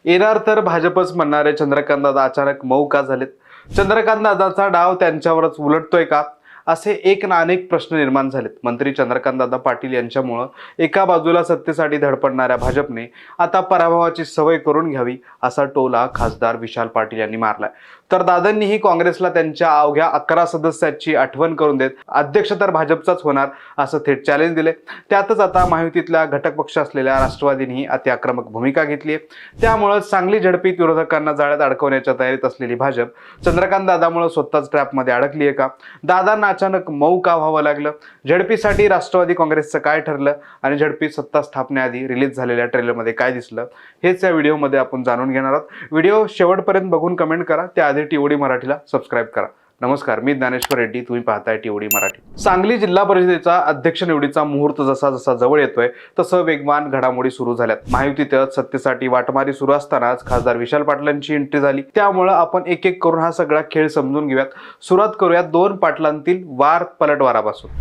येणार तर भाजपच म्हणणारे चंद्रकांत दादा अचानक मऊ का झालेत? चंद्रकांत दादाचा डाव त्यांच्यावरच उलटतोय का? असे एक ना अनेक प्रश्न निर्माण झालेत. मंत्री चंद्रकांत दादा पाटील यांच्यामुळे एका बाजूला सत्तेसाठी धडपडणाऱ्या भाजपने आता पराभवाची सवय करून घ्यावी असा टोला खासदार विशाल पाटील यांनी मारलाय. तर दादांनीही काँग्रेसला त्यांच्या अवघ्या 11 सदस्याची आठवण करून देत अध्यक्ष तर भाजपचाच होणार असं थेट चॅलेंज दिले. त्यातच आता महायुतीतल्या घटक पक्ष असलेल्या राष्ट्रवादीनेही अतिआक्रमक भूमिका घेतली आहे. त्यामुळे चांगली झडपीत विरोधकांना जाळ्यात अडकवण्याच्या तयारीत असलेली भाजप चंद्रकांत दादामुळे स्वतःच ट्रॅपमध्ये अडकली आहे का? दादांना अचानक मऊ का व्हावं लागलं? झडपीसाठी राष्ट्रवादी काँग्रेसचं काय ठरलं आणि झडपी सत्ता स्थापनेआधी रिलीज झालेल्या ट्रेलरमध्ये काय दिसलं, हेच या व्हिडिओमध्ये आपण जाणून घेणार आहोत. व्हिडिओ शेवटपर्यंत बघून कमेंट करा. त्याआधी टीओडी मराठीला सबस्क्राईब करा. नमस्कार, मी ज्ञानेश्वर रेड्डी, तुम्ही पाहताय टीओडी मराठी. सांगली जिल्हा परिषदेचा अध्यक्ष निवडीचा मुहूर्त जसा जसा जवळ येतोय तसं वेगवान घडामोडी सुरू झाल्यात. महायुतीत सत्तेसाठी वाटमारी सुरू असतानाच खासदार विशाल पाटलांची एंट्री झाली. त्यामुळे आपण एक एक करून हा सगळा खेळ समजून घेऊयात. सुरुवात करूयात 2 पाटलांतील वार पलटवारापासून.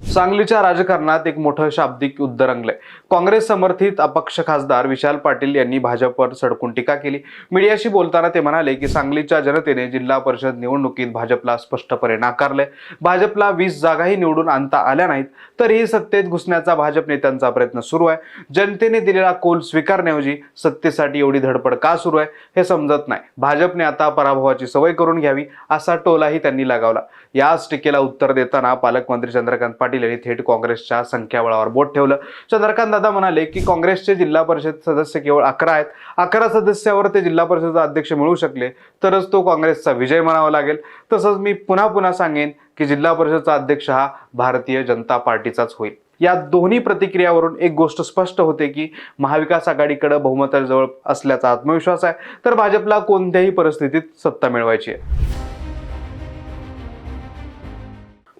सांगलीच्या राजकारणात एक मोठं शाब्दिक युद्ध रंगलंय. काँग्रेस समर्थित अपक्ष खासदार विशाल पाटील यांनी भाजपवर सडकून टीका केली. मीडियाशी बोलताना ते म्हणाले की सांगलीच्या जनतेने जिल्हा परिषद निवडणुकीत भाजपला स्पष्टपणे नाकारले. भाजपला 20 जागाही निवडून आणता आल्या नाहीत, तरीही सत्तेत घुसण्याचा भाजप नेत्यांचा प्रयत्न सुरू आहे. जनतेने दिलेला कौल स्वीकारण्याऐवजी सत्तेसाठी एवढी धडपड का सुरू आहे हे समजत नाही. भाजपने आता पराभवाची सवय करून घ्यावी असा टोलाही त्यांनी लगावला. याच टीकेला उत्तर देताना पालकमंत्री चंद्रकांत पाटील यांनी थेट काँग्रेसच्या संख्याबळावर बोट ठेवलं. चंद्रकांत दादा म्हणाले की काँग्रेसचे जिल्हा परिषद सदस्य केवळ 11 आहेत. 11 सदस्यावर ते जिल्हा परिषदेचा अध्यक्ष मिळू शकले तरच तो काँग्रेसचा विजय म्हणावा लागेल. तसंच मी पुन्हा सांगेन की जिल्हा परिषदेचा अध्यक्ष हा भारतीय जनता पार्टीचाच होईल. या दोन्ही प्रतिक्रियावरून एक गोष्ट स्पष्ट होते की महाविकास आघाडीकडे बहुमताजवळ असल्याचा आत्मविश्वास आहे, तर भाजपला कोणत्याही परिस्थितीत सत्ता मिळवायची आहे.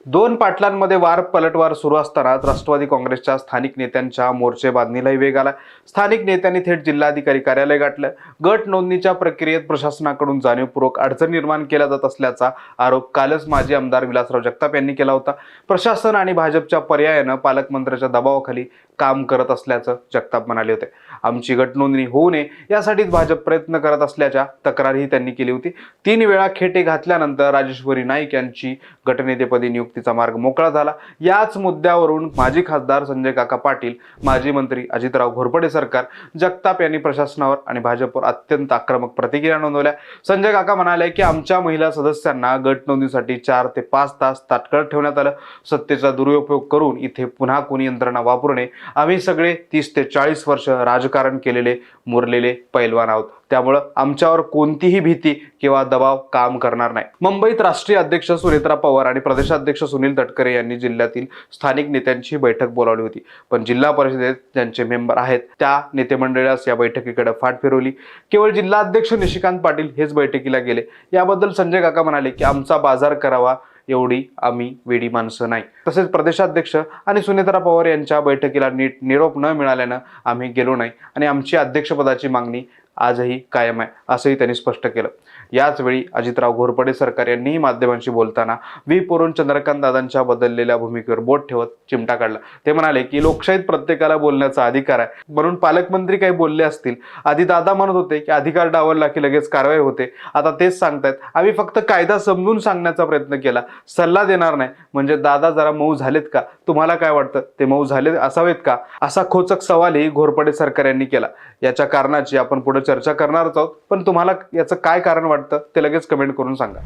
2 पाटलांमध्ये वार पलटवार सुरू असतानाच राष्ट्रवादी काँग्रेसच्या स्थानिक नेत्यांच्या मोर्चेबांधणीलाही वेग आला. स्थानिक नेत्यांनी थेट जिल्हाधिकारी कार्यालय गाठलं. गट नोंदणीच्या प्रक्रियेत प्रशासनाकडून जाणीवपूर्वक अडचण निर्माण केला जात असल्याचा आरोप कालच माजी आमदार विलासराव जगताप यांनी केला होता. प्रशासन आणि भाजपच्या पर्यायानं पालकमंत्र्याच्या दबावाखाली काम करत असल्याचं जगताप म्हणाले होते. आमची गट नोंदणी होऊ नये यासाठीच भाजप प्रयत्न करत असल्याच्या तक्रारही त्यांनी केली होती. 3 वेळा खेटे घातल्यानंतर राजेश्वरी नाईक यांची गटनेतेपदी नियुक्तीचा मार्ग मोकळा झाला. याच मुद्द्यावरून माजी खासदार संजय काका पाटील, माजी मंत्री अजितराव घोरपडे सरकार, जगताप यांनी प्रशासनावर आणि भाजपवर अत्यंत आक्रमक प्रतिक्रिया नोंदवल्या. संजय काका म्हणाले की आमच्या महिला सदस्यांना गट नोंदणीसाठी 4 ते 5 तास तात्काळ ठेवण्यात आलं. सत्तेचा दुरुपयोग करून इथे पुन्हा कोणी यंत्रणा वापरू नये. आम्ही सगळे 30 ते 40 वर्ष राजकारण केलेले मुरलेले पैलवान आहोत, त्यामुळे आमच्यावर कोणतीही भीती किंवा दबाव काम करणार नाही. मुंबईत राष्ट्रीय अध्यक्ष सुनेत्रा पवार आणि प्रदेशाध्यक्ष सुनील तटकरे यांनी जिल्ह्यातील स्थानिक नेत्यांची बैठक बोलावली होती, पण जिल्हा परिषदेत ज्यांचे मेंबर आहेत त्या नेतेमंडळास या बैठकीकडे फाट फिरवली. केवळ जिल्हाध्यक्ष निशिकांत पाटील हेच बैठकीला गेले. याबद्दल संजय काका म्हणाले की आमचा बाजार करावा एवढी आम्ही वेडी माणसं नाही. तसेच प्रदेशाध्यक्ष आणि सुनेत्रा पवार यांच्या बैठकीला नीट निरोप न मिळाल्यानं आम्ही गेलो नाही आणि आमची अध्यक्षपदाची मागणी आजही कायम आहे असंही त्यांनी स्पष्ट केलं. याच वेळी अजितराव घोरपडे सरकार यांनीही माध्यमांशी बोलताना व्हीपवरून चंद्रकांत दादांच्या बदललेल्या भूमिकेवर बोट ठेवत चिमटा काढला. ते म्हणाले की लोकशाहीत प्रत्येकाला बोलण्याचा अधिकार आहे, म्हणून पालकमंत्री काही बोलले असतील. आधी दादा म्हणत होते की अधिकार डावलला की लगेच कारवाई होते, आता तेच सांगतायत आम्ही फक्त कायदा समजून सांगण्याचा प्रयत्न केला, सल्ला देणार नाही. म्हणजे दादा जरा मऊ झालेत का? तुम्हाला काय वाटतं, ते मऊ झाले असावेत का? असा खोचक सवालही घोरपडे सरकार यांनी केला. याच्या कारणाची आपण पुढे चर्चा करणारच आहोत, पण तुम्हाला याचं काय कारण वाटतं ते लगेच कमेंट करून सांगा.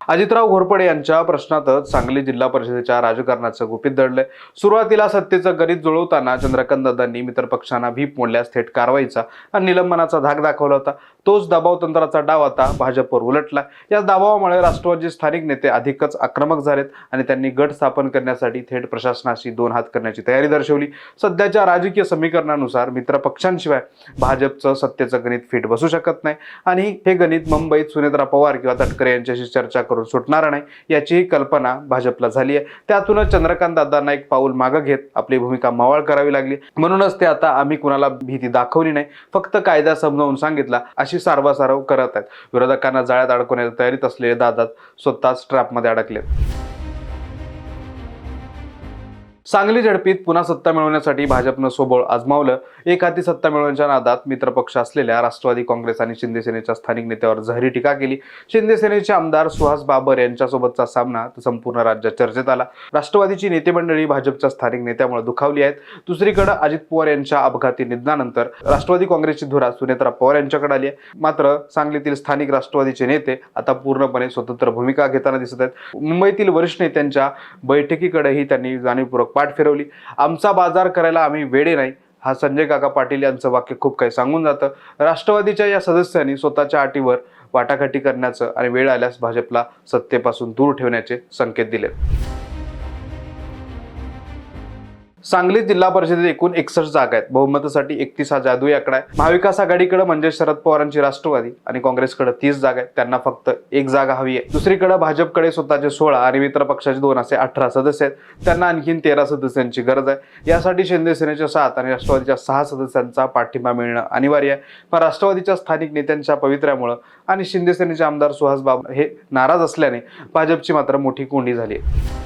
अजितराव घोरपडे यांच्या प्रश्नातच सांगली जिल्हा परिषदेच्या राजकारणाचं गुपित दडलंय. सुरुवातीला सत्तेचं गणित जुळवताना चंद्रकांत दादांनी मित्र पक्षांना व्हीप मोडल्यास थेट कारवाईचा आणि निलंबनाचा धाक दाखवला होता. तोच दबाव तंत्राचा डाव आता भाजपवर उलटला. या दबावामुळे राष्ट्रवादी स्थानिक नेते अधिकच आक्रमक झालेत आणि त्यांनी गट स्थापन करण्यासाठी थेट प्रशासनाशी 2 हात करण्याची तयारी दर्शवली. सध्याच्या राजकीय समीकरणानुसार मित्र पक्षांशिवाय भाजपचं सत्तेचं गणित फिट बसू शकत नाही आणि हे गणित मुंबईत सुनेत्रा पवार किंवा तटकरे यांच्याशी चर्चा करून सुटणार नाही याचीही कल्पना भाजपला झाली आहे. त्यातूनच चंद्रकांत दादांना एक पाऊल मागे घेत आपली भूमिका मवाळ करावी लागली. म्हणूनच ते आता आम्ही कुणाला भीती दाखवली नाही, फक्त कायदा समजावून सांगितला अशी सारवासारव करत आहेत. विरोधकांना जाळ्यात अडकवण्याच्या तयारीत असलेले दादा स्वतःच ट्रॅपमध्ये अडकले. सांगली झडपीत पुन्हा सत्ता मिळवण्यासाठी भाजपनं सोबळ आजमावलं. एक हाती सत्ता मिळवण्याच्या नादात मित्रपक्ष असलेल्या राष्ट्रवादी काँग्रेस आणि शिंदे सेनेच्या स्थानिक नेत्यावर जहरी टीका केली. शिंदे सेनेचे आमदार सुहास बाबर यांच्यासोबतचा सामना संपूर्ण राज्यात चर्चेत आला. राष्ट्रवादीची नेते मंडळी भाजपच्या स्थानिक नेत्यामुळे दुखावली आहेत. दुसरीकडे अजित पवार यांच्या अपघाती निधनानंतर राष्ट्रवादी काँग्रेसची धुरा सुनेत्रा पवार यांच्याकडे आली आहे. मात्र सांगलीतील स्थानिक राष्ट्रवादीचे नेते आता पूर्णपणे स्वतंत्र भूमिका घेताना दिसत आहेत. मुंबईतील वरिष्ठ नेत्यांच्या बैठकीकडेही त्यांनी जाणीवपूर्वक पाठ फिरवली. आमचा बाजार करायला आम्ही वेडे नाही, हा संजय काका पाटील यांचं वाक्य खूप काही सांगून जातं. राष्ट्रवादीच्या या सदस्यांनी स्वतःच्या अटीवर वाटाघाटी करण्याचं आणि वेळ आल्यास भाजपला सत्तेपासून दूर ठेवण्याचे संकेत दिले. सांगली जिल्हा परिषदेत एकूण 61 जागा आहेत. बहुमतासाठी 31 हा जादुई आकडा आहे. महाविकास आघाडीकडे म्हणजे शरद पवारांची राष्ट्रवादी आणि काँग्रेसकडे 30 जागा आहेत. त्यांना फक्त एक जागा हवी आहे. दुसरीकडे भाजपकडे स्वतःचे 16 आणि मित्र पक्षाचे 2 असे 18 सदस्य आहेत. त्यांना आणखीन 13 सदस्यांची गरज आहे. यासाठी शिंदे सेनेच्या 7 आणि राष्ट्रवादीच्या 6 सदस्यांचा पाठिंबा मिळणं अनिवार्य आहे. पण राष्ट्रवादीच्या स्थानिक नेत्यांच्या पवित्र्यामुळे आणि शिंदे सेनेचे आमदार सुहास बाबर हे नाराज असल्याने भाजपची मात्र मोठी कोंडी झाली आहे.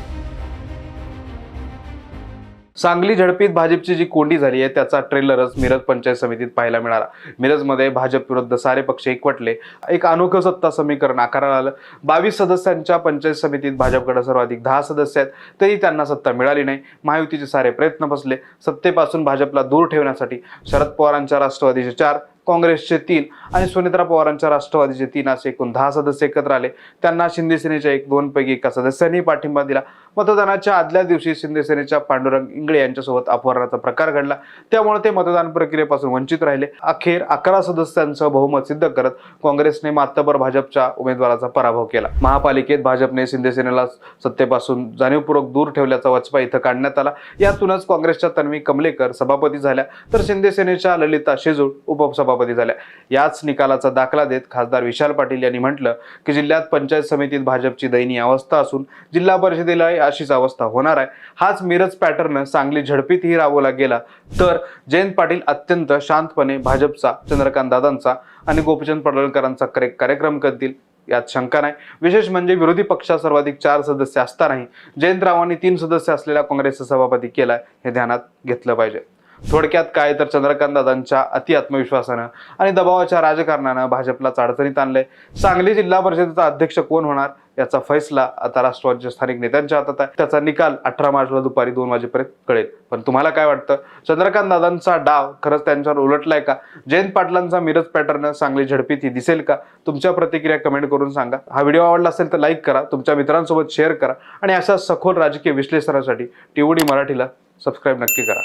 सांगली झडपीत भाजपची जी कोंडी झाली आहे त्याचा ट्रेलरच मिरज पंचायत समितीत पाहायला मिळाला. मिरजमध्ये भाजप विरुद्ध सारे पक्ष एकवटले. एक अनोखं सत्ता समीकरण आकाराला आलं. 22 सदस्यांच्या पंचायत समितीत भाजपकडे सर्वाधिक 10 सदस्य आहेत, तरी त्यांना सत्ता मिळाली नाही. महायुतीचे सारे प्रयत्न फसले. सत्तेपासून भाजपला दूर ठेवण्यासाठी शरद पवारांच्या राष्ट्रवादीचे 4, काँग्रेसचे 3 आणि सुनेत्रा पवारांच्या राष्ट्रवादीचे 3 असे एकूण 10 सदस्य एकत्र आले. त्यांना शिंदे सेनेच्या 1-2 पैकी एका सदस्यांनी पाठिंबा दिला. मतदानाच्या आदल्या दिवशी शिंदे सेनेच्या पांडुरंग इंगळे यांच्यासोबत अपहरणाचा प्रकार घडला. त्यामुळे ते मतदान प्रक्रियेपासून वंचित राहिले. अखेर 11 सदस्यांचं बहुमत सिद्ध करत काँग्रेसने मातबर भाजपच्या उमेदवाराचा पराभव केला. महापालिकेत भाजपने शिंदे सेनेला सत्तेपासून जाणीवपूर्वक दूर ठेवल्याचा वचपा इथं काढण्यात आला. यातूनच काँग्रेसच्या तन्वी कमलेकर सभापती झाल्या, तर शिंदे सेनेच्या ललिता शेजूळ उपसभापती झाल्या. याच निकालाचा दाखला देत खासदार विशाल पाटील यांनी म्हटलं की जिल्ह्यात पंचायत समितीत भाजपची दयनीय अवस्था असून जिल्हा परिषदेला अशीच अवस्था होणार आहे. हाच मिरज पॅटर्न सांगली झडपीतही राबवला गेला तर जयंत पाटील अत्यंत शांतपणे भाजपचा, चंद्रकांत दादांचा आणि गोपीचंद पडळकरांचा कार्यक्रम करतील यात शंका नाही. विशेष म्हणजे विरोधी पक्षात सर्वाधिक 4 सदस्य असतानाही जयंतरावांनी 3 सदस्य असलेल्या काँग्रेसचा सभापती केलाय हे ध्यानात घेतलं पाहिजे. थोडक्यात काय तर चंद्रकांत दादांच्या अति आत्मविश्वासानं आणि दबावाच्या राजकारणानं भाजपलाच अडचणीत आणलंय. सांगली जिल्हा परिषदेचा अध्यक्ष कोण होणार याचा फैसला आता राष्ट्रवादीच्या स्थानिक नेत्यांच्या हातात आहे. त्याचा निकाल 18 मार्चला दुपारी 2 वाजेपर्यंत कळेल. पण तुम्हाला काय वाटतं, चंद्रकांत दादांचा डाव खरंच त्यांच्यावर उलटलाय का? जयंत पाटलांचा मिरज पॅटर्न सांगली झडपीत ही दिसेल का? तुमच्या प्रतिक्रिया कमेंट करून सांगा. हा व्हिडिओ आवडला असेल तर लाईक करा, तुमच्या मित्रांसोबत शेअर करा आणि अशा सखोल राजकीय विश्लेषणासाठी टीओडी मराठीला सबस्क्राईब नक्की करा.